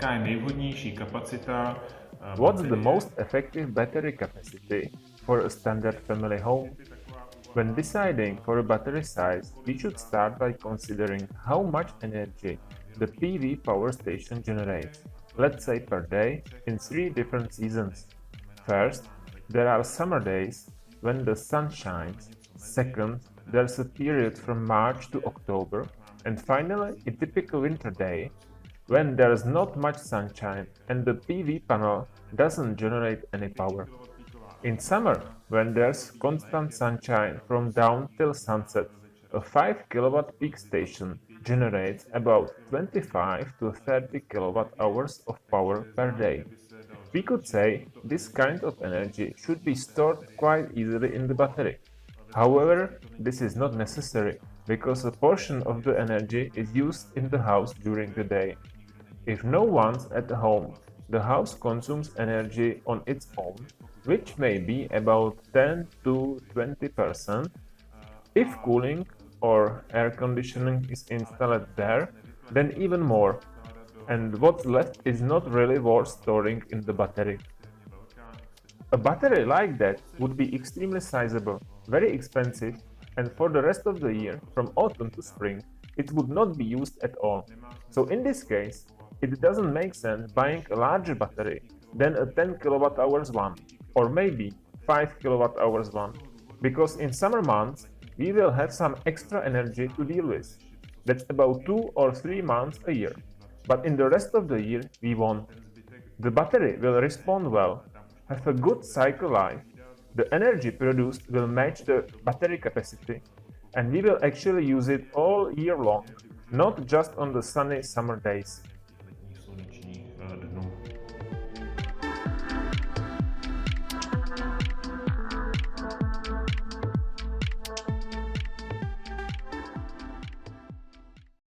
jaká je nejvhodnější kapacita What's the baterie? most effective battery capacity for a standard family home? When deciding for a battery size, we should start by considering how much energy the PV power station generates, let's say per day, in 3 different seasons. First, there are summer days when the sun shines. Second, there's a period from March to October. And finally, a typical winter day when there's not much sunshine and the PV panel doesn't generate any power. In summer, when there's constant sunshine from dawn till sunset, a 5 kilowatt peak station generates about 25 to 30 kilowatt hours of power per day. We could say this kind of energy should be stored quite easily in the battery. However, this is not necessary because a portion of the energy is used in the house during the day. If no one's at home, the house consumes energy on its own, which may be about 10 to 20%. If cooling or air conditioning is installed there, then even more, and what's left is not really worth storing in the battery. A battery like that would be extremely sizable, very expensive, and for the rest of the year, from autumn to spring, it would not be used at all. So in this case, it doesn't make sense buying a larger battery than a 10 kilowatt hours one, or maybe 5 kilowatt hours one, because in summer months we will have some extra energy to deal with. That's about 2 or 3 months a year. But in the rest of the year we won't. The battery will respond well, have a good cycle life, the energy produced will match the battery capacity, and we will actually use it all year long, not just on the sunny summer days. Slunečních dnů.